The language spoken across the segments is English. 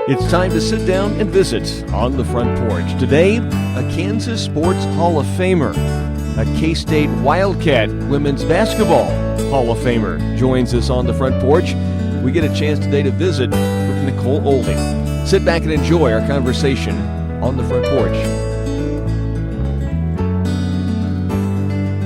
It's time to sit down and visit on the front porch. Today, a Kansas Sports Hall of Famer, a K-State Wildcat women's basketball Hall of Famer joins us on the front porch. We get a chance today to visit with Nicole Ohlde. Sit back and enjoy our conversation on the front porch.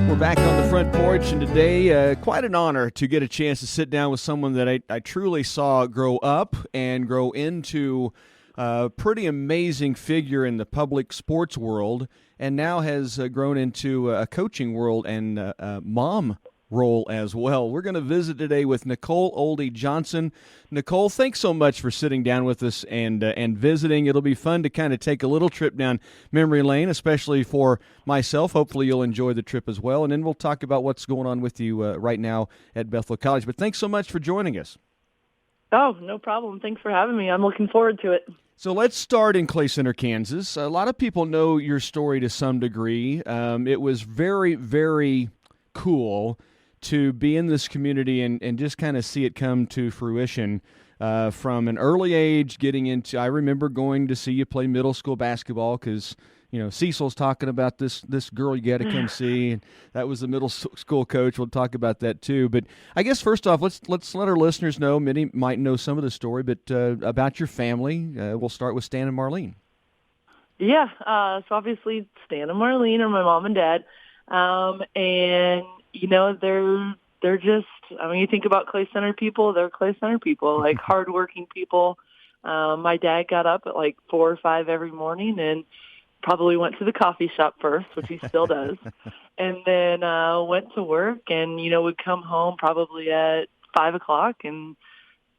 We're back on the front porch, and today, quite an honor to get a chance to sit down with someone that I truly saw grow up and grow into a pretty amazing figure in the public sports world, and now has grown into a coaching world and a mom role as well. We're going to visit today with Nicole Ohlde Johnson. Nicole, thanks so much for sitting down with us and visiting. It'll be fun to kind of take a little trip down memory lane, especially for myself. Hopefully you'll enjoy the trip as well, and then we'll talk about what's going on with you right now at Bethel College. But thanks so much for joining us. Oh, no problem. Thanks for having me. I'm looking forward to it. So let's start in Clay Center, Kansas. A lot of people know your story to some degree. It was very, very cool to be in this community and just kind of see it come to fruition from an early age, getting into, I remember going to see you play middle school basketball because, you know, Cecil's talking about this girl you got to come see, and that was the middle school coach. We'll talk about that too. But I guess first off, let's let our listeners know, many might know some of the story, but about your family. We'll start with Stan and Marlene. Yeah, so obviously Stan and Marlene are my mom and dad, and you know, they're just, I mean, you think about Clay Center people, they're Clay Center people, like hardworking people. My dad got up at like 4 or 5 every morning and probably went to the coffee shop first, which he still does, and then went to work and, you know, would come home probably at 5 o'clock and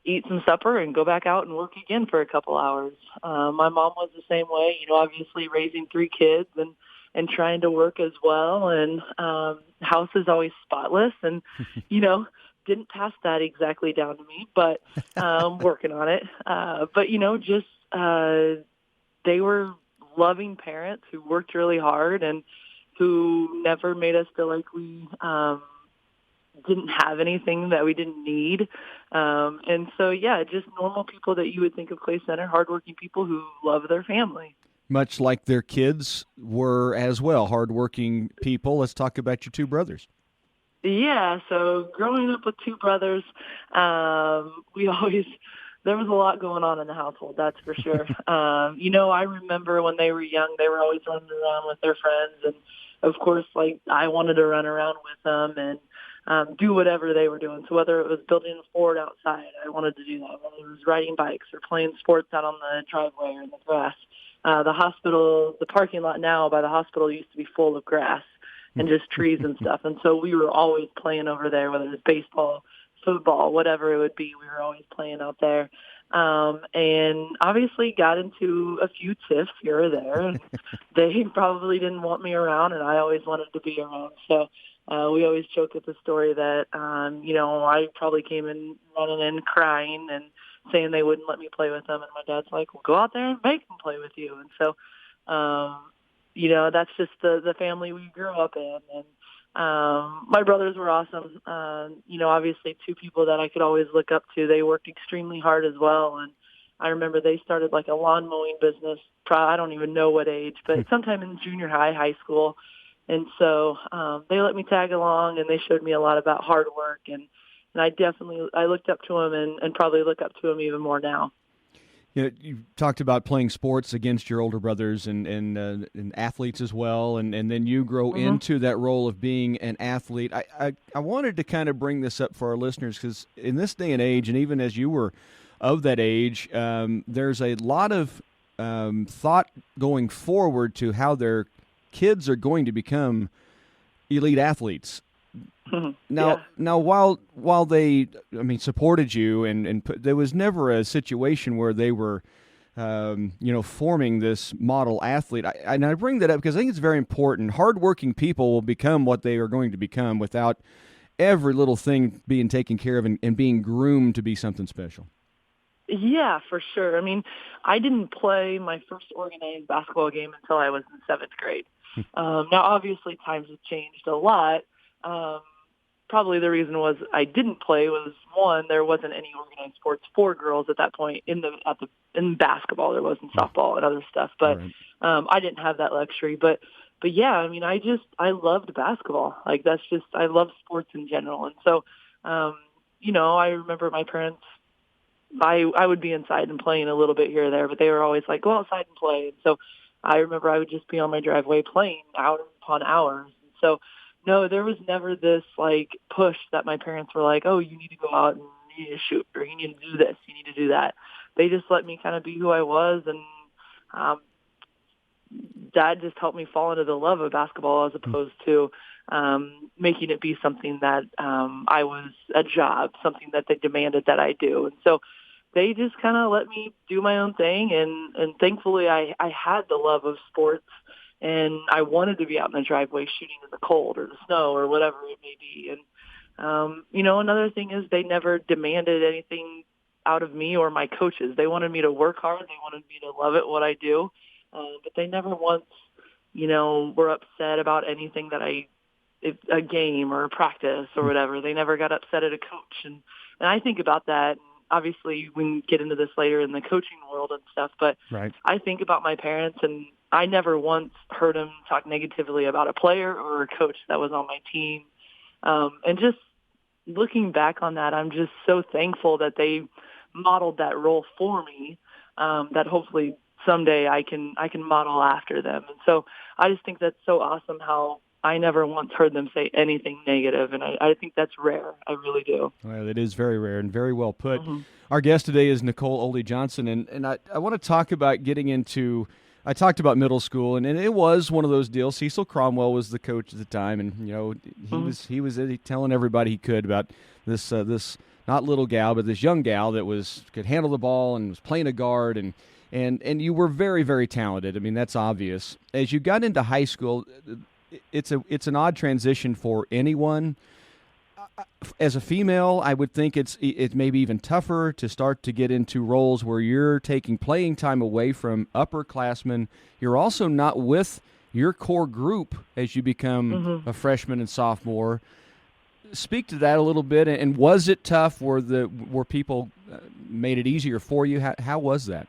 eat some supper and go back out and work again for a couple hours. My mom was the same way, you know, obviously raising 3 kids and trying to work as well. And house is always spotless and, you know, didn't pass that exactly down to me, but working on it. But, you know, just they were loving parents who worked really hard and who never made us feel like we didn't have anything that we didn't need. And so, yeah, just normal people that you would think of Clay Center, hardworking people who love their family. Much like their kids were as well, hardworking people. Let's talk about your 2 brothers. Yeah, so growing up with 2 brothers, there was a lot going on in the household, that's for sure. You know, I remember when they were young, they were always running around with their friends. And, of course, like, I wanted to run around with them and do whatever they were doing. So whether it was building a fort outside, I wanted to do that. Whether it was riding bikes or playing sports out on the driveway or in the grass. The parking lot now by the hospital used to be full of grass and just trees and stuff. And so we were always playing over there, whether it was baseball, football, whatever it would be. We were always playing out there. And obviously got into a few tiffs here or there. They probably didn't want me around, and I always wanted to be around. So we always joke at the story that, you know, I probably came in running in crying and saying they wouldn't let me play with them. And my dad's like, well, go out there and make them play with you. And so, you know, that's just the family we grew up in. And my brothers were awesome. You know, obviously 2 people that I could always look up to. They worked extremely hard as well. And I remember they started like a lawn mowing business. I don't even know what age, but sometime in junior high school. And so they let me tag along, and they showed me a lot about hard work. And I looked up to him and probably look up to him even more now. You know, you talked about playing sports against your older brothers and athletes as well, and then you grow into that role of being an athlete. I wanted to kind of bring this up for our listeners because in this day and age, and even as you were of that age, there's a lot of thought going forward to how their kids are going to become elite athletes. Now, while they, I mean, supported you and there was never a situation where they were, you know, forming this model athlete. And I bring that up because I think it's very important. Hardworking people will become what they are going to become without every little thing being taken care of and being groomed to be something special. Yeah, for sure. I mean, I didn't play my first organized basketball game until I was in 7th grade. Now, obviously, times have changed a lot. probably the reason was I didn't play was, one, there wasn't any organized sports for girls at that point in basketball. There wasn't softball and other stuff, but Right. I didn't have that luxury. But yeah, I mean, I loved basketball. Like, I love sports in general. And so, I remember my parents, I would be inside and playing a little bit here or there, but they were always like, go outside and play. And so I remember I would just be on my driveway playing hours upon hours. And so, no, there was never this like push that my parents were like, oh, you need to go out and you need to shoot, or you need to do this, you need to do that. They just let me kind of be who I was, and Dad just helped me fall into the love of basketball as opposed to making it be something that I was a job, something that they demanded that I do. And so they just kind of let me do my own thing, and thankfully I had the love of sports, and I wanted to be out in the driveway shooting in the cold or the snow or whatever it may be. And, another thing is they never demanded anything out of me or my coaches. They wanted me to work hard. They wanted me to love it, what I do. But they never once, were upset about anything that a game or a practice or whatever. They never got upset at a coach. And I think about that. Obviously, we can get into this later in the coaching world and stuff, but Right. I think about my parents, and I never once heard them talk negatively about a player or a coach that was on my team. And just looking back on that, I'm just so thankful that they modeled that role for me, that hopefully someday I can model after them. And so I just think that's so awesome how I never once heard them say anything negative, and I think that's rare. I really do. Well, it is very rare and very well put. Mm-hmm. Our guest today is Nicole Ohlde Johnson, and I want to talk about getting into – I talked about middle school, and it was one of those deals. Cecil Cromwell was the coach at the time, and he was telling everybody he could about this not little gal, but this young gal that could handle the ball and was playing a guard, and you were very, very talented. I mean, that's obvious. As you got into high school, it's an odd transition for anyone. As a female, I would think it's maybe even tougher to start to get into roles where you're taking playing time away from upperclassmen. You're also not with your core group as you become a freshman and sophomore. Speak to that a little bit. And was it tough? Were people made it easier for you? How was that?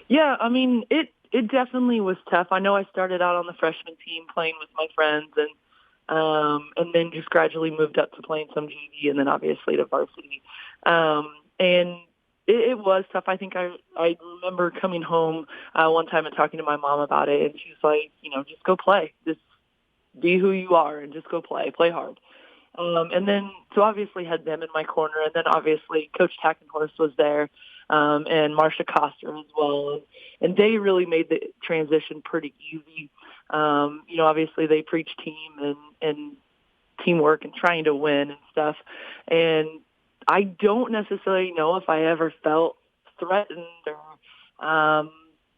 Yeah, I mean, it definitely was tough. I know I started out on the freshman team playing with my friends, and then just gradually moved up to playing some JV, and then obviously to varsity. And it was tough. I think I remember coming home one time and talking to my mom about it, and she was like, just go play. Just be who you are and just go play hard. And then, so obviously had them in my corner, and then obviously Coach Tackenhorst was there, and Marcia Coster as well. And they really made the transition pretty easy. Obviously they preach team and teamwork and trying to win and stuff. And I don't necessarily know if I ever felt threatened or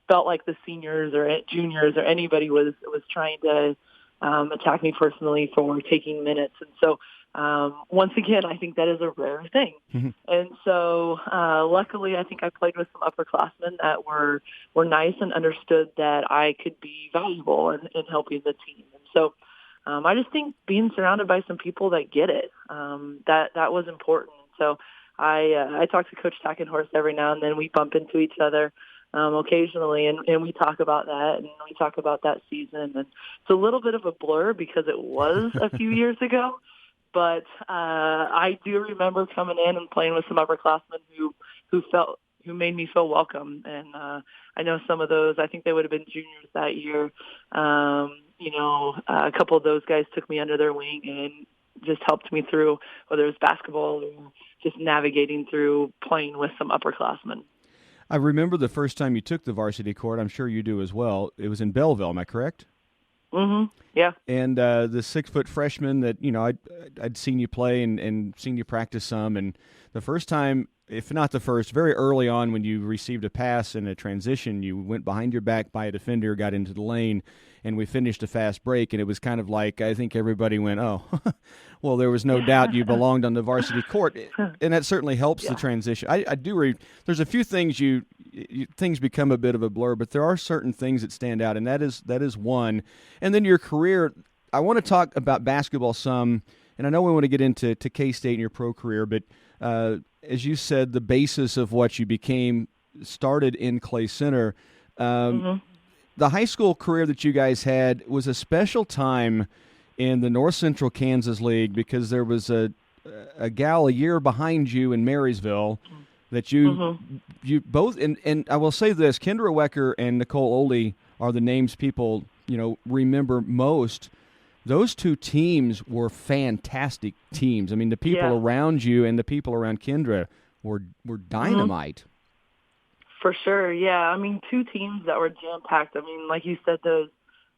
felt like the seniors or juniors or anybody was trying to attack me personally for taking minutes. And so once again, I think that is a rare thing. Mm-hmm. And so luckily, I think I played with some upperclassmen that were nice and understood that I could be valuable in helping the team. And so I just think being surrounded by some people that get it, that was important. So I talk to Coach Tackenhorst every now and then. We bump into each other occasionally, and we talk about that, and we talk about that season. And it's a little bit of a blur because it was a few years ago. But I do remember coming in and playing with some upperclassmen who made me feel welcome. And I know some of those, I think they would have been juniors that year. A couple of those guys took me under their wing and just helped me through, whether it was basketball or just navigating through playing with some upperclassmen. I remember the first time you took the varsity court. I'm sure you do as well. It was in Belleville, am I correct? Mm-hmm. Yeah. And the 6-foot freshman that, I'd seen you play and seen you practice some. And the first time, if not the first, very early on when you received a pass in a transition, you went behind your back by a defender, got into the lane, and we finished a fast break. And it was kind of like, I think everybody went, oh, well, there was no doubt you belonged on the varsity court. And that certainly helps the transition. I do there's a few things things become a bit of a blur, but there are certain things that stand out, and that is one. And then your career, I want to talk about basketball some, and I know we want to get into K-State and your pro career, but as you said, the basis of what you became started in Clay Center. The high school career that you guys had was a special time in the North Central Kansas League because there was a gal a year behind you in Marysville that you both, and I will say this, Kendra Wecker and Nicole Ohlde are the names people, remember most. Those two teams were fantastic teams. I mean, the people around you and the people around Kendra were dynamite. For sure, yeah. I mean, two teams that were jam-packed. I mean, like you said, those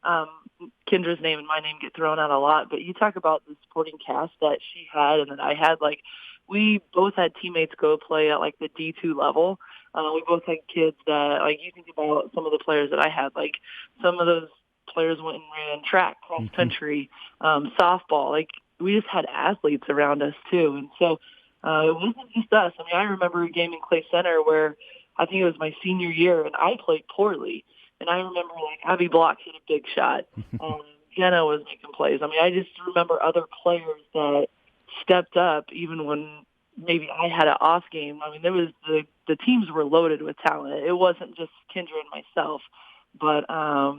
Kendra's name and my name get thrown out a lot, but you talk about the supporting cast that she had and that I had. Like, we both had teammates go play at, like, the D2 level. We both had kids that, like, you think about some of the players that I had. Like, some of those players went and ran track, cross-country, softball. Like, we just had athletes around us, too. And so it wasn't just us. I mean, I remember a game in Clay Center where I think it was my senior year, and I played poorly. And I remember, like, Abby Block hit a big shot. Jenna was making plays. I mean, I just remember other players that stepped up even when maybe I had an off game. I mean, there was the teams were loaded with talent. It wasn't just Kendra and myself, but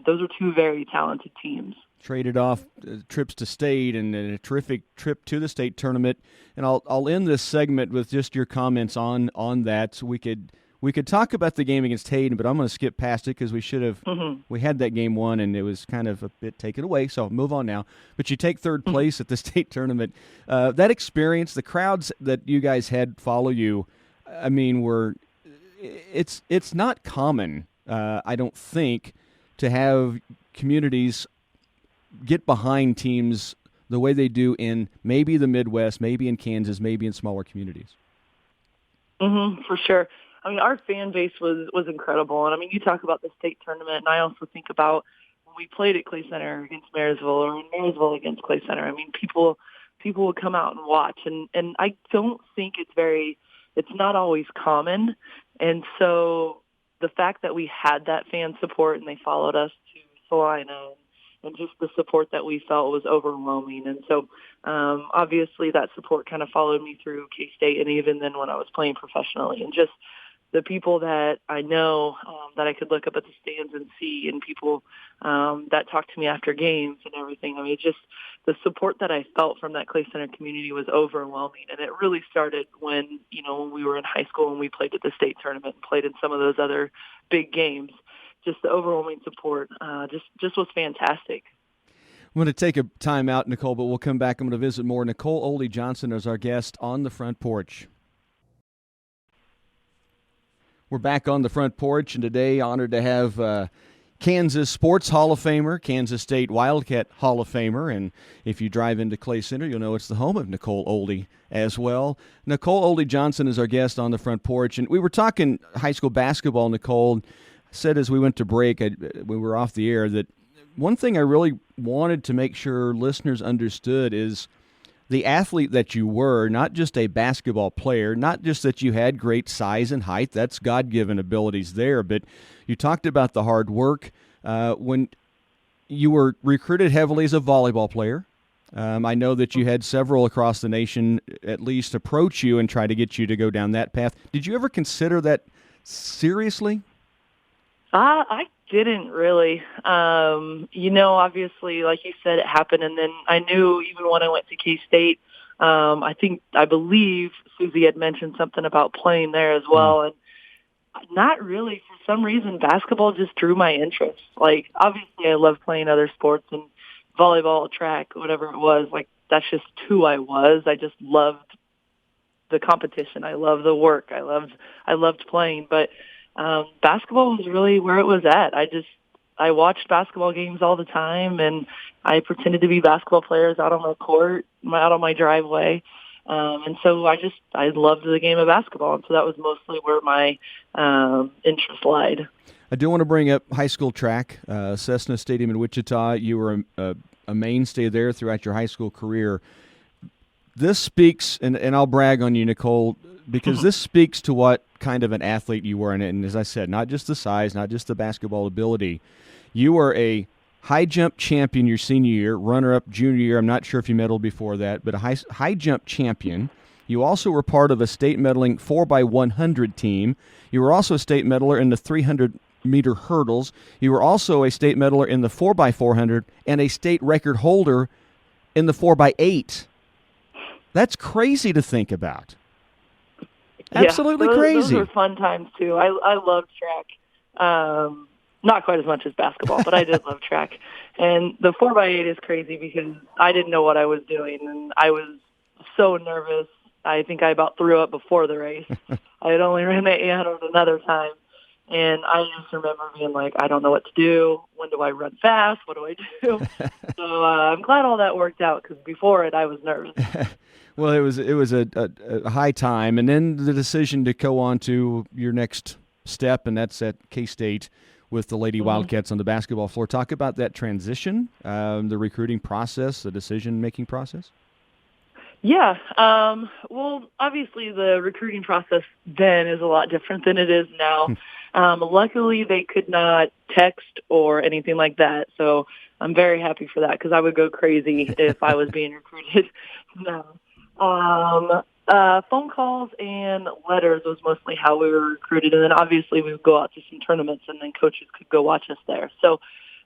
those were two very talented teams. Traded off trips to state and a terrific trip to the state tournament. And I'll end this segment with just your comments on that, so we could talk about the game against Hayden, but I'm going to skip past it because we should have. We had that game won, and it was kind of a bit taken away. So move on now. But you take third place at the state tournament. That experience, the crowds that you guys had follow you, I mean, it's not common. I don't think to have communities get behind teams the way they do in maybe the Midwest, maybe in Kansas, maybe in smaller communities. For sure. I mean, our fan base was incredible. And, I mean, you talk about the state tournament, and I also think about when we played at Clay Center against Marysville or in Marysville against Clay Center. I mean, people would come out and watch. And I don't think it's not always common. And so the fact that we had that fan support and they followed us to Salina and just the support that we felt was overwhelming. And so obviously that support kind of followed me through K-State and even then when I was playing professionally. And just the people that I know that I could look up at the stands and see, and people that talked to me after games and everything. I mean, just the support that I felt from that Clay Center community was overwhelming. And it really started when we were in high school and we played at the state tournament and played in some of those other big games. Just the overwhelming support just was fantastic. I'm going to take a time out, Nicole, but we'll come back. I'm going to visit more. Nicole Ohlde Johnson is our guest on the front porch. We're back on the front porch, and today honored to have Kansas Sports Hall of Famer, Kansas State Wildcat Hall of Famer, and if you drive into Clay Center, you'll know it's the home of Nicole Ohlde as well. Nicole Ohlde Johnson is our guest on the front porch, and we were talking high school basketball, Nicole. Said as we went to break, we were off the air, that one thing I really wanted to make sure listeners understood is the athlete that you were, not just a basketball player, not just that you had great size and height, that's God-given abilities there, but you talked about the hard work. When you were recruited heavily as a volleyball player, I know that you had several across the nation at least approach you and try to get you to go down that path. Did you ever consider that seriously? I didn't really. Obviously, like you said, it happened. And then I knew even when I went to K-State, I believe Susie had mentioned something about playing there as well. And not really. For some reason, basketball just drew my interest. Like, obviously, I love playing other sports and volleyball, track, whatever it was. Like, that's just who I was. I just loved the competition. I loved the work. I loved playing. But basketball was really where it was at. I watched basketball games all the time, and I pretended to be basketball players out on the court, out on my driveway. And so I loved the game of basketball, and so that was mostly where my interest lied. I do want to bring up high school track, Cessna Stadium in Wichita. You were a mainstay there throughout your high school career. This speaks, and I'll brag on you, Nicole, because this speaks to what kind of an athlete you were. And as I said, not just the size, not just the basketball ability. You were a high jump champion your senior year, runner-up junior year. I'm not sure if you medaled before that, but a high jump champion. You also were part of a state medaling 4x100 team. You were also a state medaler in the 300-meter hurdles. You were also a state medaler in the 4x400 and a state record holder in the 4x8. That's crazy to think about. Absolutely crazy. Those were fun times, too. I loved track. Not quite as much as basketball, but I did love track. And the 4x8 is crazy because I didn't know what I was doing, and I was so nervous. I think I about threw up before the race. I had only ran the 800 another time, and I just remember being like, I don't know what to do. When do I run fast? What do I do? So I'm glad all that worked out because before it, I was nervous. Well, it was a high time, and then the decision to go on to your next step, and that's at K-State with the Lady Wildcats on the basketball floor. Talk about that transition, the recruiting process, the decision-making process. Yeah. Well, obviously the recruiting process then is a lot different than it is now. Luckily, they could not text or anything like that, so I'm very happy for that because I would go crazy if I was being recruited. No. Phone calls and letters was mostly how we were recruited, and then obviously we would go out to some tournaments, and then coaches could go watch us there. So,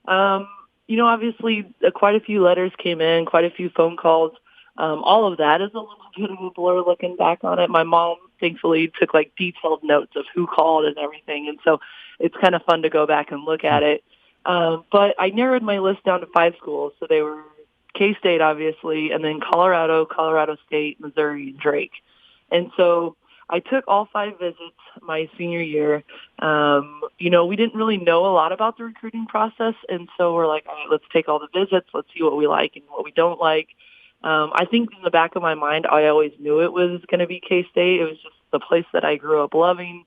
obviously quite a few letters came in, quite a few phone calls. All of that is a little bit of a blur looking back on it. My mom, thankfully, took like detailed notes of who called and everything, and so it's kind of fun to go back and look at it. But I narrowed my list down to 5 schools, so they were K-State, obviously, and then Colorado, Colorado State, Missouri, and Drake. And so I took all 5 visits my senior year. We didn't really know a lot about the recruiting process, and so we're like, all right, let's take all the visits. Let's see what we like and what we don't like. I think in the back of my mind, I always knew it was going to be K-State. It was just the place that I grew up loving.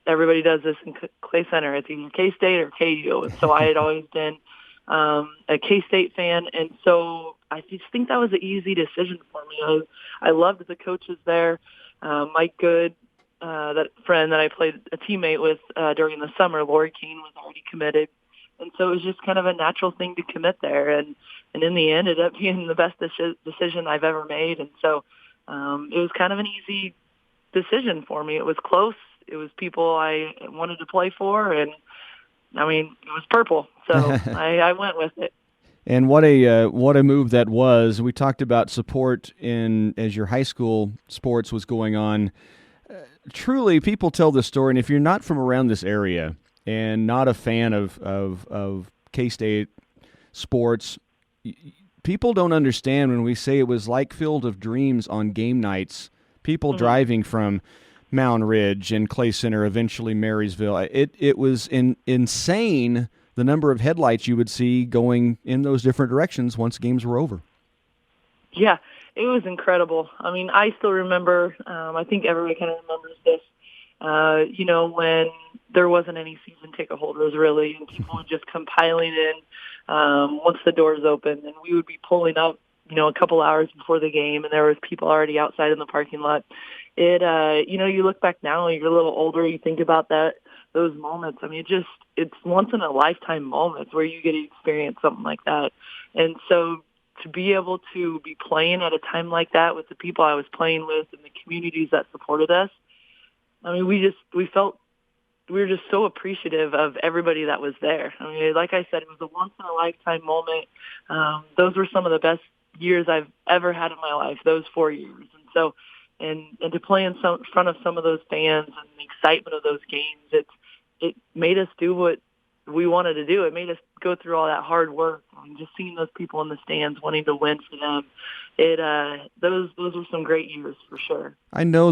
Everybody does this in Clay Center. It's either K-State or KU. And so I had always been a K-State fan. And so I just think that was an easy decision for me. I loved the coaches there. Mike Good, that friend that I played a teammate with during the summer, Lori Keene, was already committed. And so it was just kind of a natural thing to commit there. And in the end, it ended up being the best decision I've ever made. And so it was kind of an easy decision for me. It was close. It was people I wanted to play for. And, it was purple. So I went with it. And what a move that was. We talked about support as your high school sports was going on. Truly, people tell the story. And if you're not from around this area and not a fan of K-State sports, people don't understand when we say it was like Field of Dreams on game nights. People driving from Mound Ridge and Clay Center, eventually Marysville. It was insane the number of headlights you would see going in those different directions once games were over. Yeah, it was incredible. I still remember, I think everybody kind of remembers this, when there wasn't any season ticket holders really, and people would just come piling in once the doors opened, and we would be pulling up, a couple hours before the game, and there was people already outside in the parking lot. You look back now, you're a little older, you think about those moments. It's once in a lifetime moments where you get to experience something like that. And so to be able to be playing at a time like that with the people I was playing with and the communities that supported us, we felt we were just so appreciative of everybody that was there. Like I said, it was a once in a lifetime moment. Those were some of the best years I've ever had in my life, those 4 years. And so, and to play in front of some of those fans and the excitement of those games, it made us do what we wanted to do. It made us go through all that hard work and just seeing those people in the stands wanting to win for them. Those were some great years for sure. I know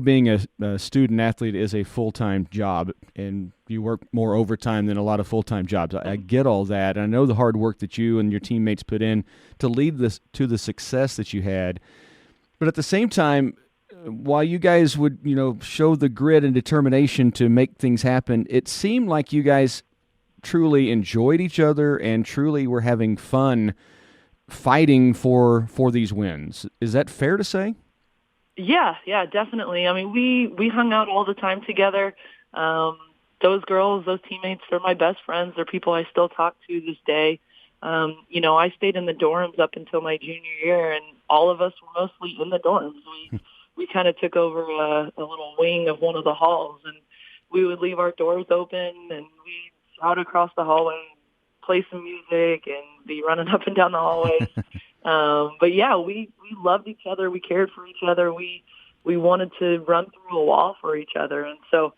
being a student athlete is a full-time job, and you work more overtime than a lot of full-time jobs. I get all that. I know the hard work that you and your teammates put in to lead this to the success that you had. But at the same time, while you guys would, show the grit and determination to make things happen, it seemed like you guys truly enjoyed each other and truly were having fun fighting for these wins. Is that fair to say? Yeah, definitely. We hung out all the time together. those girls, those teammates, they're my best friends. They're people I still talk to this day. I stayed in the dorms up until my junior year, and all of us were mostly in the dorms. We kind of took over a little wing of one of the halls, and we would leave our doors open, and we'd shout across the hallway, play some music, and be running up and down the hallways. But yeah, we loved each other. We cared for each other. We wanted to run through a wall for each other. And so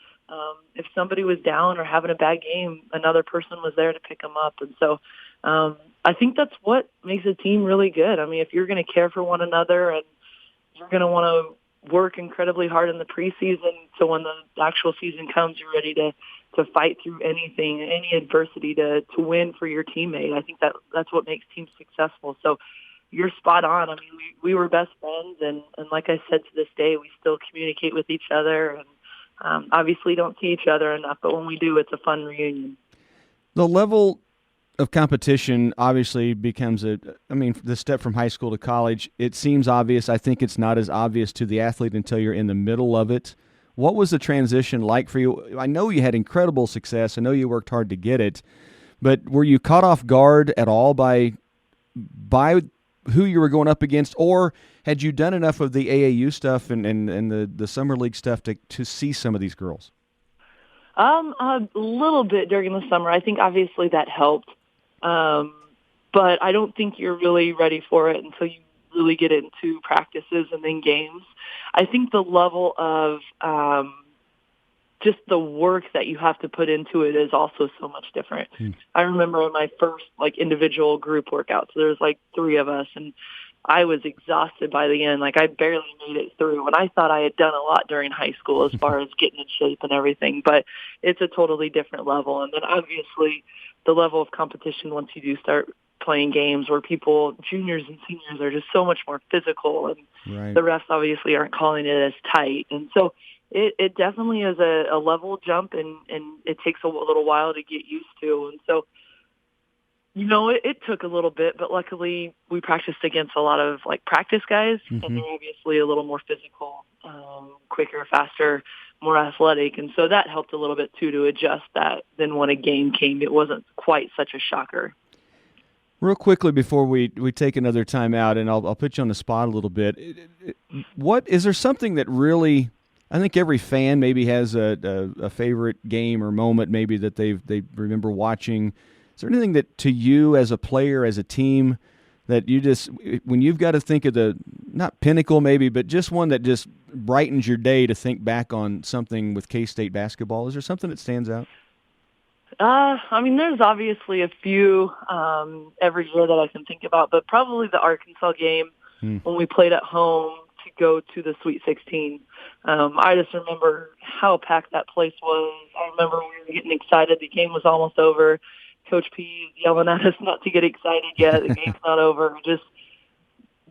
if somebody was down or having a bad game, another person was there to pick them up. And so I think that's what makes a team really good. I mean, if you're going to care for one another and you're going to want to work incredibly hard in the preseason, so when the actual season comes, you're ready to fight through anything, any adversity to win for your teammate. I think that's what makes teams successful. So you're spot on. I mean, we were best friends, and like I said, to this day, we still communicate with each other, and obviously don't see each other enough, but when we do, it's a fun reunion. The level of competition obviously becomes the step from high school to college, it seems obvious. I think it's not as obvious to the athlete until you're in the middle of it. What was the transition like for you? I know you had incredible success. I know you worked hard to get it, but were you caught off guard at all by who you were going up against, or had you done enough of the AAU stuff and the summer league stuff to see some of these girls? A little bit during the summer. I think obviously that helped. But I don't think you're really ready for it until you really get into practices and then games. I think the level of just the work that you have to put into it is also so much different. I remember my first individual group workout. So there was 3 of us, and I was exhausted by the end. I barely made it through, and I thought I had done a lot during high school as far as getting in shape and everything, but it's a totally different level. And then obviously the level of competition once you do start playing games where juniors and seniors are just so much more physical, and right. The refs obviously aren't calling it as tight. And so it definitely is a level jump, and it takes a little while to get used to. And so, it took a little bit, but luckily we practiced against a lot of practice guys, and they're obviously a little more physical, quicker, faster, more athletic. And so that helped a little bit too, to adjust that. Then when a game came, it wasn't quite such a shocker. Real quickly before we take another time out, and I'll put you on the spot a little bit. What is there something that really, I think every fan maybe has a favorite game or moment maybe that they remember watching. Is there anything that to you as a player, as a team, that you just, when you've got to think of the, not pinnacle maybe, but just one that just brightens your day to think back on something with K-State basketball? Is there something that stands out? There's obviously a few every year that I can think about, but probably the Arkansas game when we played at home to go to the Sweet 16. I just remember how packed that place was. I remember we were getting excited. The game was almost over. Coach P yelling at us not to get excited yet. The game's not over. Just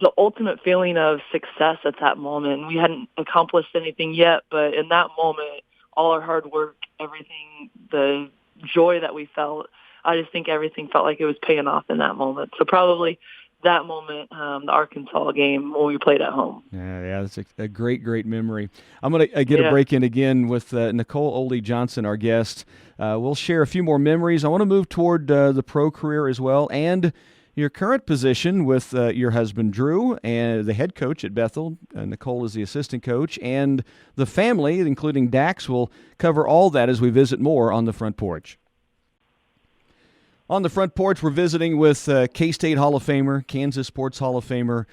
the ultimate feeling of success at that moment. We hadn't accomplished anything yet, but in that moment, all our hard work, everything, the joy that we felt, I just think everything felt like it was paying off in that moment. So probably that moment, the Arkansas game when we played at home. Yeah, that's a great memory. I'm going to get a break in again with Nicole Ohlde Johnson, our guest. We'll share a few more memories. I want to move toward the pro career as well, and your current position with your husband, Drew, and the head coach at Bethel. Nicole is the assistant coach, and the family, including Dax, will cover all that as we visit more on the Front Porch. On the Front Porch, we're visiting with K-State Hall of Famer, Kansas Sports Hall of Famer,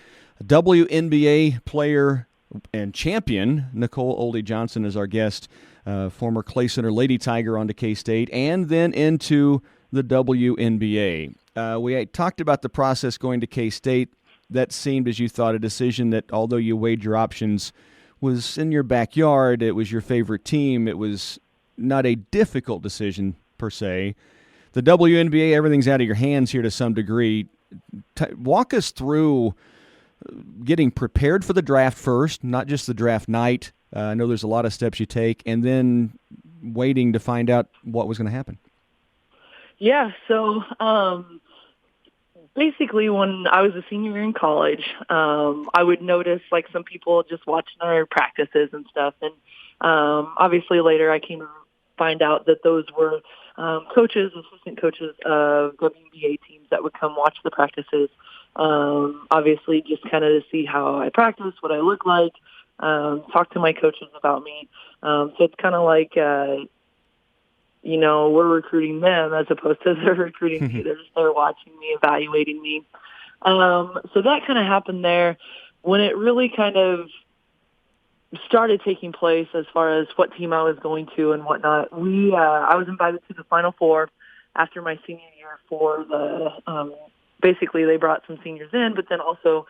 WNBA player and champion, Nicole Ohlde Johnson is our guest, former Clay Center Lady Tiger onto K-State, and then into the WNBA. We talked about the process going to K-State. That seemed, as you thought, a decision that, although you weighed your options, was in your backyard. It was your favorite team. It was not a difficult decision, per se. The WNBA, everything's out of your hands here to some degree. Walk us through getting prepared for the draft first, not just the draft night. I know there's a lot of steps you take, and then waiting to find out what was going to happen. Yeah, so basically when I was a senior in college, I would notice some people just watching our practices and stuff. And obviously later I came to find out that those were coaches, assistant coaches of WNBA teams that would come watch the practices. Obviously, just kind of to see how I practice, what I look like, talk to my coaches about me. So it's kind of like, we're recruiting them as opposed to they're recruiting me. They're just there watching me, evaluating me. So that kind of happened there. When it really kind of started taking place as far as what team I was going to and whatnot, I was invited to the Final Four after my senior year for the basically they brought some seniors in, but then also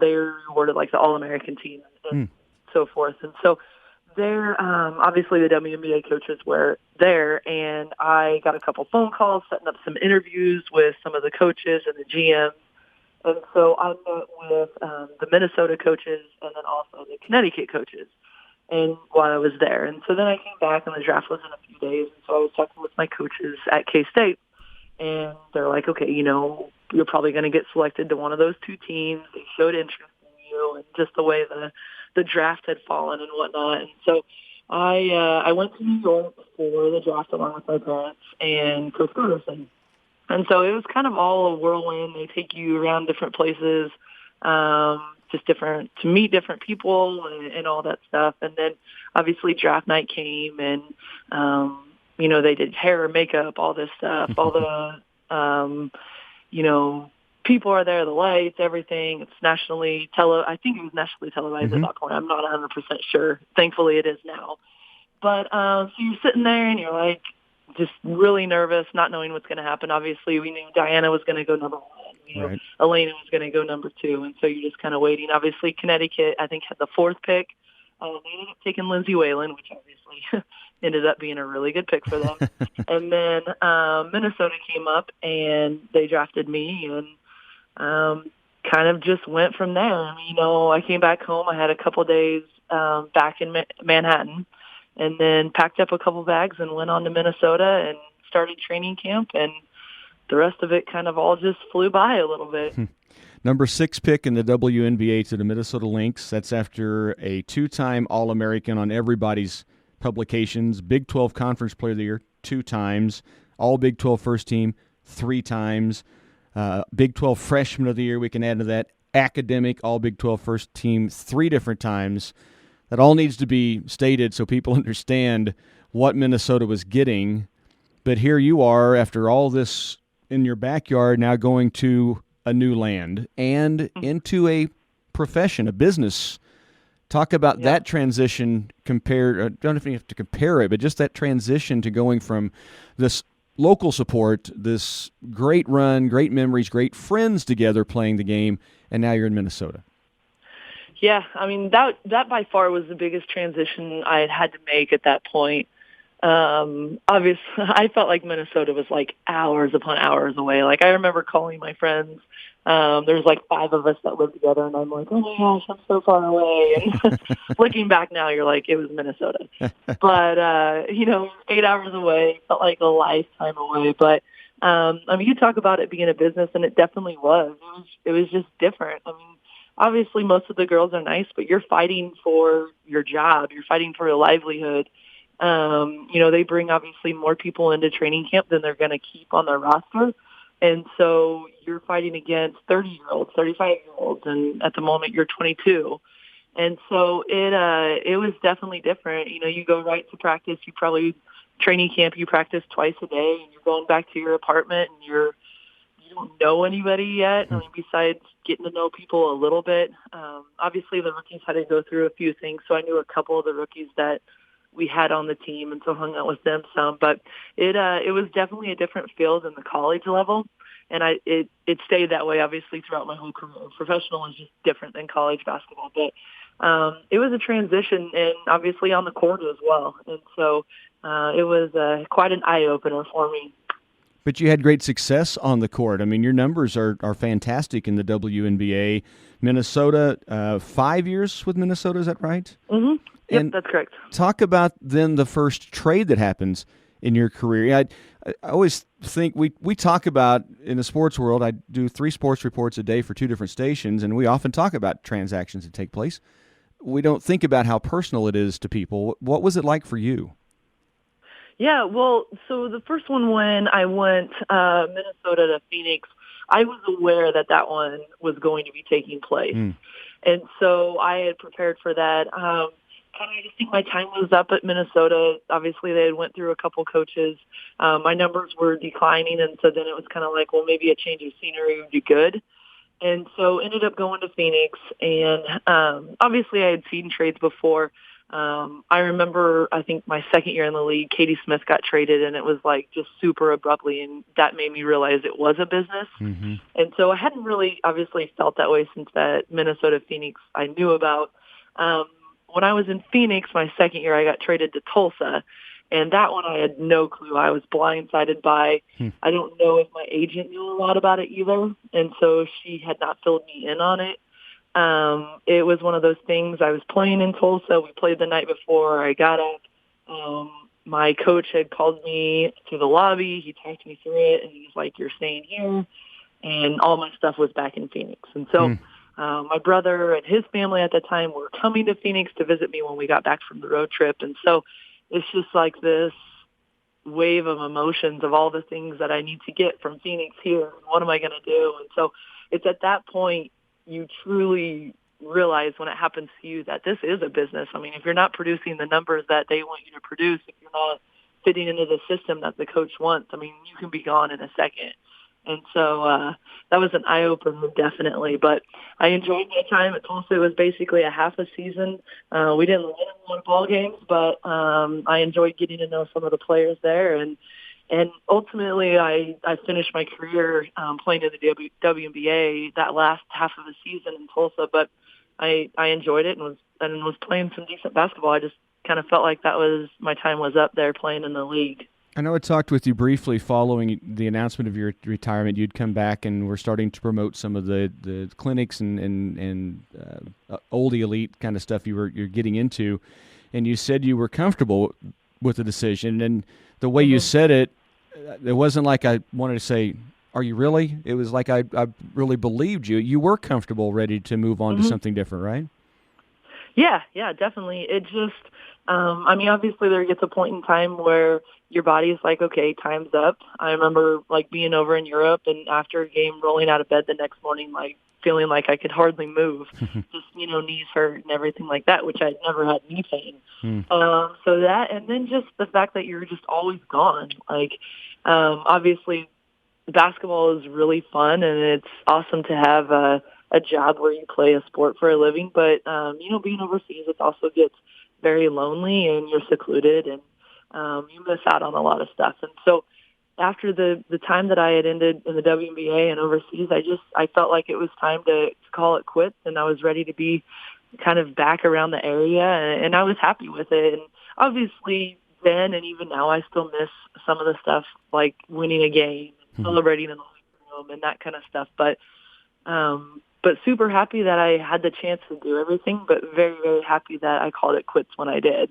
they rewarded like the All-American team and so forth. And so there, obviously the WNBA coaches were there, and I got a couple phone calls setting up some interviews with some of the coaches and the GMs. And so I met with the Minnesota coaches and then also the Connecticut coaches and while I was there. And so then I came back, and the draft was in a few days. And so I was talking with my coaches at K-State, and they're like, okay, you're probably going to get selected to one of those two teams. They showed interest in you and just the way the draft had fallen and whatnot. And so I went to New York for the draft along with my parents and Coach Garrison. And so it was kind of all a whirlwind. They take you around different places, just to meet different people and all that stuff. And then obviously draft night came, and, they did hair, makeup, all this stuff, all the, people are there, the lights, everything. It's nationally I think it was nationally televised at that point. I'm not 100% sure. Thankfully it is now. But so you're sitting there and you're like, just really nervous, not knowing what's going to happen. Obviously, we knew Diana was going to go number one. Right. Elena was going to go number 2, and so you're just kind of waiting. Obviously, Connecticut, I think, had the 4th pick. They ended up taking Lindsay Whalen, which obviously ended up being a really good pick for them. And then Minnesota came up, and they drafted me, and kind of just went from there. I came back home. I had a couple days back in Manhattan, and then packed up a couple bags and went on to Minnesota and started training camp, and the rest of it kind of all just flew by a little bit. Number 6 pick in the WNBA to the Minnesota Lynx. That's after a 2-time All-American on everybody's publications. Big 12 Conference Player of the Year 2 times. All Big 12 First Team 3 times. Big 12 Freshman of the Year, we can add to that. Academic All Big 12 First Team 3 different times. That all needs to be stated so people understand what Minnesota was getting. But here you are, after all this in your backyard, now going to a new land and into a profession, a business. Talk about that transition compared, I don't know if you have to compare it, but just that transition to going from this local support, this great run, great memories, great friends together playing the game, and now you're in Minnesota. Yeah, that by far was the biggest transition I had to make at that point. Obviously, I felt like Minnesota was like hours upon hours away. Like, I remember calling my friends. There's like 5 of us that lived together, and I'm like, oh my gosh, I'm so far away. And looking back now, you're like, it was Minnesota. But, 8 hours away, felt like a lifetime away. But, you talk about it being a business, and it definitely was. It was just different. Obviously, most of the girls are nice, but you're fighting for your job. You're fighting for your livelihood. They bring obviously more people into training camp than they're going to keep on their roster. And so you're fighting against 30-year-olds, 35-year-olds, and at the moment you're 22. And so it was definitely different. You go right to practice. Training camp, you practice twice a day, and you're going back to your apartment, and you don't know anybody yet. Besides getting to know people a little bit. Obviously, the rookies had to go through a few things, so I knew a couple of the rookies that we had on the team, and so hung out with them some. But it was definitely a different feel than the college level, and it stayed that way, obviously, throughout my whole career. Professional is just different than college basketball. But it was a transition, and obviously on the court as well. And so it was quite an eye-opener for me. But you had great success on the court. Your numbers are fantastic in the WNBA. Minnesota, 5 years with Minnesota, is that right? Mm-hmm. Yep, And that's correct. talk about then the first trade that happens in your career. I always think we talk about, in the sports world, I do 3 sports reports a day for 2 different stations, and we often talk about transactions that take place. We don't think about how personal it is to people. What was it like for you? Yeah, well, so the first one when I went Minnesota to Phoenix, I was aware that that one was going to be taking place. Mm. And so I had prepared for that. I just think my time was up at Minnesota. Obviously, they had went through a couple coaches. My numbers were declining, and so then it was kind of like, well, maybe a change of scenery would be good. And so ended up going to Phoenix. And obviously, I had seen trades before. I remember, I think my second year in the league, Katie Smith got traded, and it was like just super abruptly, and that made me realize it was a business. Mm-hmm. And so I hadn't really obviously felt that way since that Minnesota Phoenix I knew about. When I was in Phoenix, my second year, I got traded to Tulsa, and that one I had no clue. I was blindsided by. I don't know if my agent knew a lot about it either, and so she had not filled me in on it. It was one of those things. I was playing in Tulsa. We played the night before. I got up. My coach had called me to the lobby. He talked me through it, and he was like, "You're staying here," and all my stuff was back in Phoenix. And so my brother and his family at the time were coming to Phoenix to visit me when we got back from the road trip. And so it's just like this wave of emotions of all the things that I need to get from Phoenix here. What am I going to do? And so it's at that point you truly realize when it happens to you that this is a business. I mean, if you're not producing the numbers that they want you to produce, if you're not fitting into the system that the coach wants, I mean, you can be gone in a second. And so that was an eye-opener, definitely. But I enjoyed my time at Tulsa. It was basically a half a season. We didn't win a lot of ball games, but I enjoyed getting to know some of the players there. And ultimately, I finished my career playing in the WNBA that last half of the season in Tulsa. But I enjoyed it and was playing some decent basketball. I just kind of felt like that was my time was up there playing in the league. I know I talked with you briefly following the announcement of your retirement. You'd come back and we're starting to promote some of the clinics and Ohlde elite kind of stuff you're getting into, and you said you were comfortable with the decision. And the way you said it, it wasn't like I wanted to say, "Are you really?" It was like I really believed you. You were comfortable, ready to move on to something different, right? Yeah, definitely. It just, I mean, obviously there gets a point in time where your body's like, okay, time's up. I remember like being over in Europe and after a game rolling out of bed the next morning, like feeling like I could hardly move, just, knees hurt and everything like that, which I'd never had knee pain. So that, and then just the fact that you're just always gone. Like, obviously basketball is really fun and it's awesome to have a job where you play a sport for a living, but, being overseas, it also gets very lonely and you're secluded and you miss out on a lot of stuff. And so after the time that I had ended in the WNBA and overseas, I felt like it was time to call it quits, and I was ready to be kind of back around the area, and I was happy with it. And obviously then and even now I still miss some of the stuff like winning a game, celebrating in the living room and that kind of stuff. But super happy that I had the chance to do everything, but very, very happy that I called it quits when I did.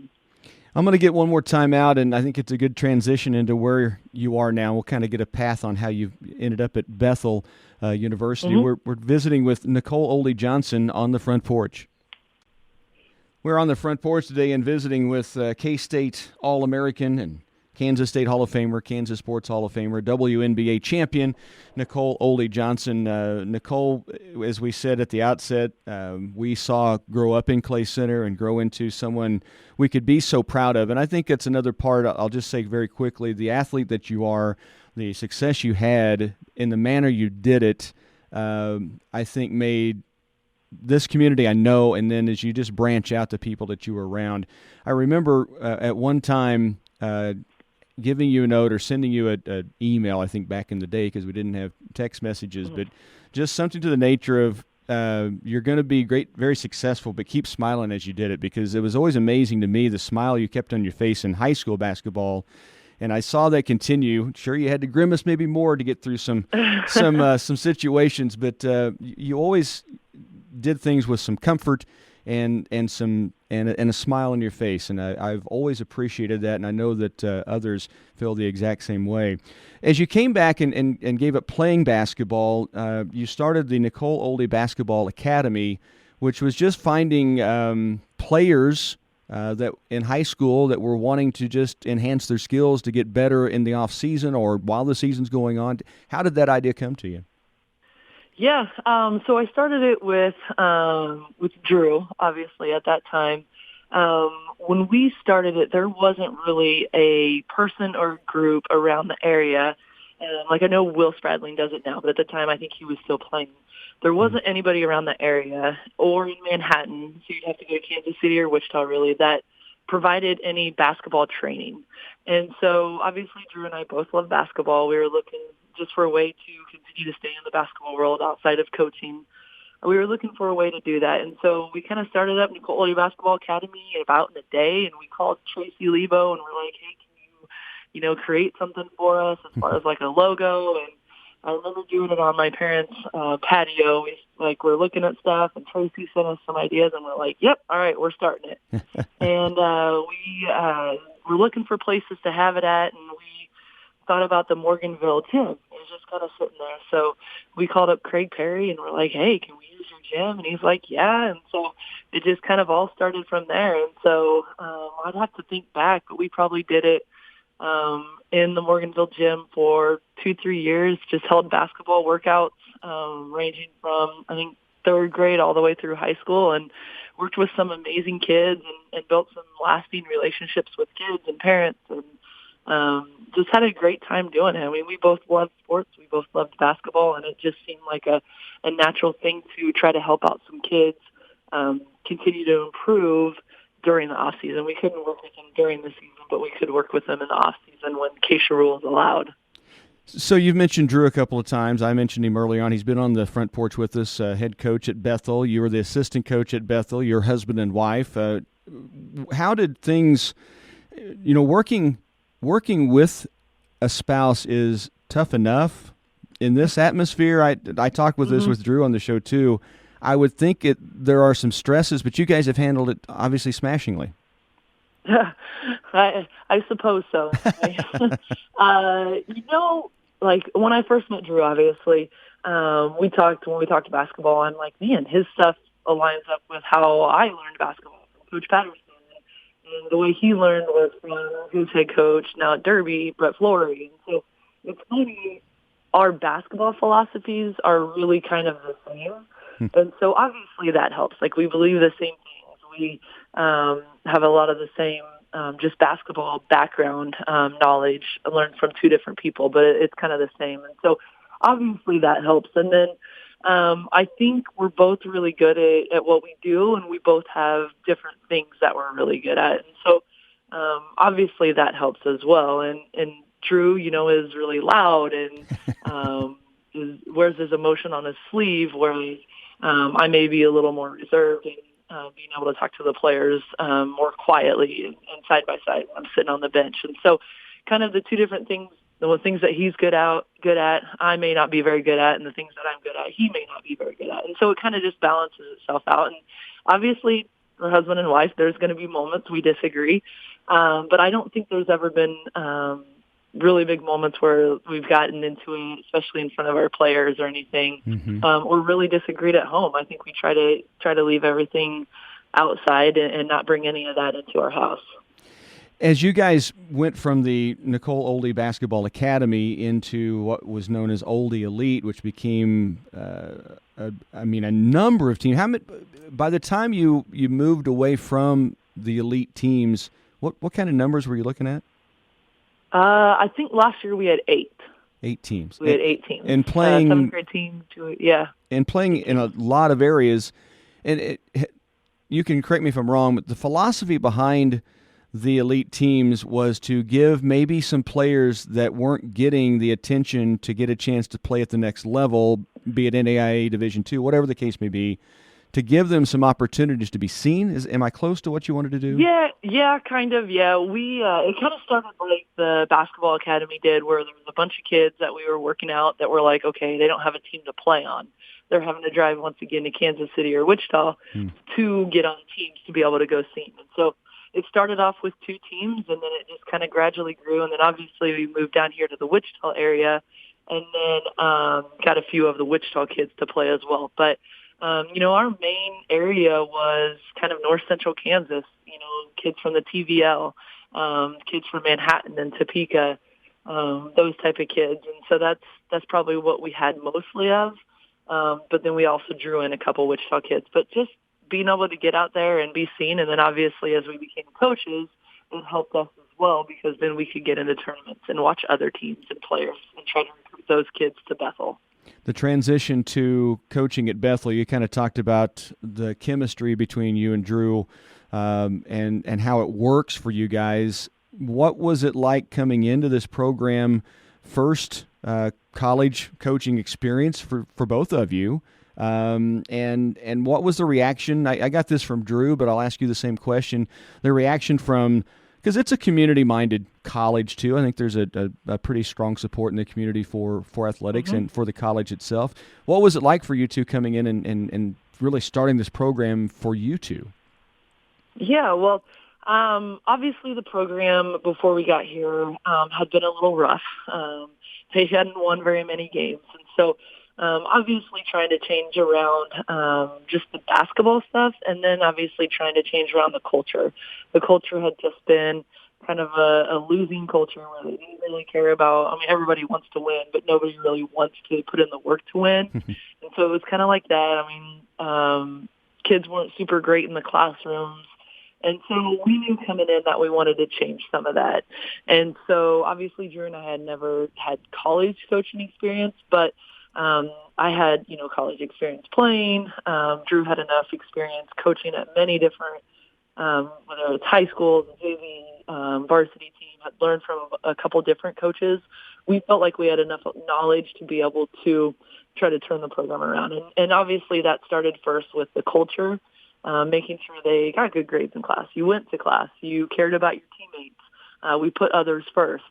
I'm going to get one more time out, and I think it's a good transition into where you are now. We'll kind of get a path on how you ended up at Bethel University. We're visiting with Nicole Ohlde Johnson on the front porch. We're on the front porch today and visiting with K-State All-American and Kansas State Hall of Famer, Kansas Sports Hall of Famer, WNBA champion, Nicole Ohlde Johnson. Nicole, as we said at the outset, we saw grow up in Clay Center and grow into someone we could be so proud of. And I think that's another part, I'll just say very quickly, the athlete that you are, the success you had, in the manner you did it, I think made this community, I know, and then as you just branch out to people that you were around. I remember at one time giving you a note or sending you an email, I think back in the day because we didn't have text messages, but just something to the nature of you're going to be great, very successful, but keep smiling as you did it, because it was always amazing to me the smile you kept on your face in high school basketball. And I saw that continue. Sure, you had to grimace maybe more to get through some situations, but you always did things with some comfort and a smile on your face, and I've always appreciated that, and I know that others feel the exact same way. As you came back and gave up playing basketball, you started the Nicole Ohlde Basketball Academy, which was just finding players that in high school that were wanting to just enhance their skills to get better in the off season or while the season's going on. How did that idea come to you? Yeah, so I started it with Drew, obviously, at that time. When we started it, there wasn't really a person or group around the area. Like I know Will Spradling does it now, but at the time I think he was still playing. There wasn't anybody around the area or in Manhattan, so you'd have to go to Kansas City or Wichita, really, that provided any basketball training. And so obviously Drew and I both love basketball. We were looking just for a way to continue to stay in the basketball world outside of coaching. We were looking for a way to do that. And so we kind of started up Nicole Ohlde Basketball Academy about in a day, and we called Tracy Lebo and we're like, hey, can you create something for us as far as like a logo? And I remember doing it on my parents' patio. We're looking at stuff, and Tracy sent us some ideas, and we're like, yep, all right, we're starting it. And we were looking for places to have it at, and we thought about the Morganville gym. It was just kind of sitting there. So we called up Craig Perry, and we're like, hey, can we use your gym? And he's like, yeah. And so it just kind of all started from there. And so I'd have to think back, but we probably did it in the Morganville gym for 2-3 years, just held basketball workouts ranging from, I think, third grade all the way through high school, and worked with some amazing kids and built some lasting relationships with kids and parents, and just had a great time doing it. I mean, we both loved sports. We both loved basketball, and it just seemed like a natural thing to try to help out some kids continue to improve during the off season. We couldn't work with them during the season, but we could work with them in the off season when KCLY rules allowed. So you've mentioned Drew a couple of times. I mentioned him early on. He's been on the front porch with us, head coach at Bethel. You were the assistant coach at Bethel, your husband and wife. How did things, working with a spouse is tough enough in this atmosphere. I talked with this with Drew on the show too. I would think there are some stresses, but you guys have handled it obviously smashingly. I suppose so. Like when I first met Drew, obviously, when we talked basketball, I'm like, man, his stuff aligns up with how I learned basketball from Coach Patterson. And the way he learned was from his head coach, now at Derby, Brett Flory. And so it's funny, our basketball philosophies are really kind of the same. And so obviously that helps. Like we believe the same things. We have a lot of the same just basketball background knowledge learned from two different people, but it's kind of the same. And so obviously that helps. And then I think we're both really good at what we do, and we both have different things that we're really good at. And so obviously that helps as well. And Drew, is really loud and wears his emotion on his sleeve, whereas I may be a little more reserved and being able to talk to the players more quietly and side by side when I'm sitting on the bench. And so kind of the two different things, the things that he's good at, I may not be very good at, and the things that I'm good at, he may not be very good at. And so it kind of just balances itself out. And obviously, for husband and wife, there's going to be moments we disagree. But I don't think there's ever been really big moments where we've gotten into it, especially in front of our players or anything, or really disagreed at home. I think we try to leave everything outside and not bring any of that into our house. As you guys went from the Nicole Ohlde Basketball Academy into what was known as Ohlde Elite, which became, a number of teams. By the time you moved away from the elite teams, what kind of numbers were you looking at? I think last year we had 8. 8 teams. We had 8 teams. And playing 7th grade team to yeah. And playing in a lot of areas. And you can correct me if I'm wrong, but the philosophy behind the elite teams was to give maybe some players that weren't getting the attention to get a chance to play at the next level, be it NAIA Division II, whatever the case may be, to give them some opportunities to be seen. Am I close to what you wanted to do? Yeah, kind of. Yeah, we it kind of started like the basketball academy did, where there was a bunch of kids that we were working out that were like, okay, they don't have a team to play on. They're having to drive once again to Kansas City or Wichita to get on teams to be able to go see them. And so it started off with 2 teams, and then it just kind of gradually grew. And then obviously we moved down here to the Wichita area, and then got a few of the Wichita kids to play as well. But our main area was kind of north central Kansas, kids from the TVL, kids from Manhattan and Topeka, those type of kids. And so that's probably what we had mostly of. But then we also drew in a couple Wichita kids. But just being able to get out there and be seen, and then obviously as we became coaches, it helped us as well, because then we could get into tournaments and watch other teams and players and try to recruit those kids to Bethel. The transition to coaching at Bethel, you kind of talked about the chemistry between you and Drew, and how it works for you guys. What was it like coming into this program, first college coaching experience for both of you? And what was the reaction? I got this from Drew, but I'll ask you the same question. The reaction from, because it's a community-minded college too. I think there's a pretty strong support in the community for athletics and for the college itself. What was it like for you two coming in and really starting this program for you two? Yeah, well, obviously the program before we got here had been a little rough. They hadn't won very many games, and so obviously trying to change around just the basketball stuff, and then obviously trying to change around the culture. The culture had just been kind of a losing culture where they didn't really care about, everybody wants to win, but nobody really wants to put in the work to win. And so it was kind of like that. Kids weren't super great in the classrooms. And so we knew coming in that we wanted to change some of that. And so obviously Drew and I had never had college coaching experience, but I had, college experience playing. Drew had enough experience coaching at many different, whether it's high schools, JV, varsity team, had learned from a couple different coaches. We felt like we had enough knowledge to be able to try to turn the program around. And obviously that started first with the culture, making sure they got good grades in class. You went to class. You cared about your teammates. We put others first.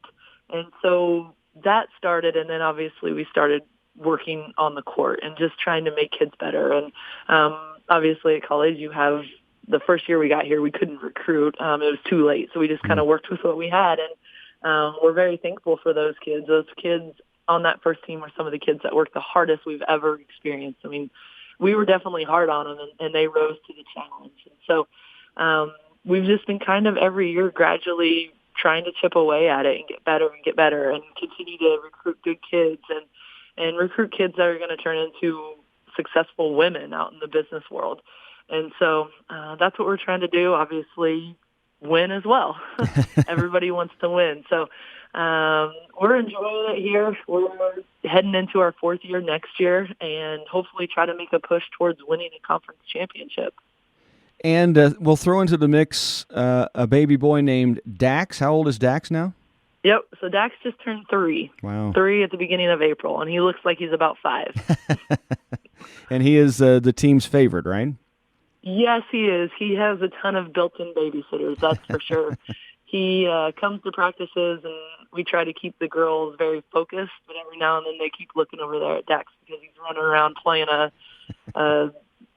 And so that started, and then obviously we started working on the court and just trying to make kids better. And obviously at college you have, the first year we got here, we couldn't recruit. It was too late. So we just kind of worked with what we had. And we're very thankful for those kids. Those kids on that first team were some of the kids that worked the hardest we've ever experienced. We were definitely hard on them, and they rose to the challenge. And so we've just been kind of every year gradually trying to chip away at it and get better and continue to recruit good kids and recruit kids that are going to turn into successful women out in the business world. And so that's what we're trying to do, obviously win as well. Everybody wants to win. So we're enjoying it here. We're heading into our fourth year next year and hopefully try to make a push towards winning a conference championship. And we'll throw into the mix a baby boy named Dax. How old is Dax now? Yep. So Dax just turned 3. Wow. 3 at the beginning of April, and he looks like he's about 5. And he is the team's favorite, right? Yes, he is. He has a ton of built-in babysitters, that's for sure. He comes to practices, and we try to keep the girls very focused, but every now and then they keep looking over there at Dax because he's running around playing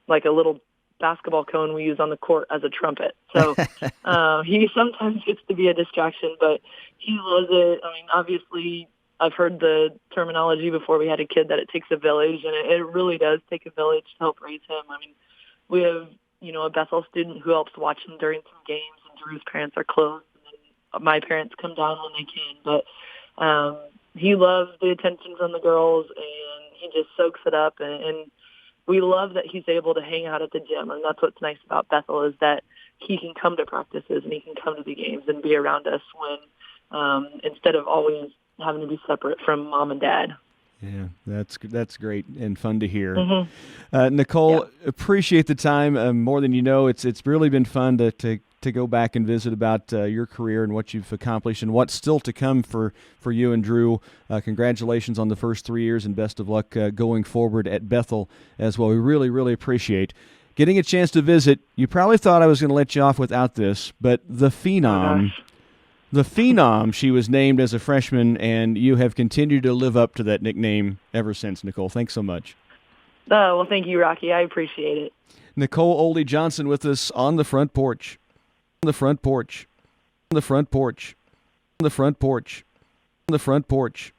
like a little basketball cone we use on the court as a trumpet. So he sometimes gets to be a distraction, but he loves it. Obviously, I've heard the terminology before we had a kid that it takes a village, and it really does take a village to help raise him. We have, a Bethel student who helps watch him during some games, and Drew's parents are close, and then my parents come down when they can. But he loves the attention from the girls, and he just soaks it up. And we love that he's able to hang out at the gym, and that's what's nice about Bethel is that he can come to practices and he can come to the games and be around us when instead of always having to be separate from mom and dad. Yeah, that's great and fun to hear. Mm-hmm. Nicole, appreciate the time more than you know. It's really been fun to go back and visit about your career and what you've accomplished and what's still to come for you and Drew. Congratulations on the first 3 years and best of luck going forward at Bethel as well. We really, really appreciate getting a chance to visit. You probably thought I was going to let you off without this, but the Phenom. The Phenom, she was named as a freshman, and you have continued to live up to that nickname ever since, Nicole. Thanks so much. Well, thank you, Rocky. I appreciate it. Nicole Ohlde Johnson with us on the front porch. On the front porch. On the front porch. On the front porch. On the front porch.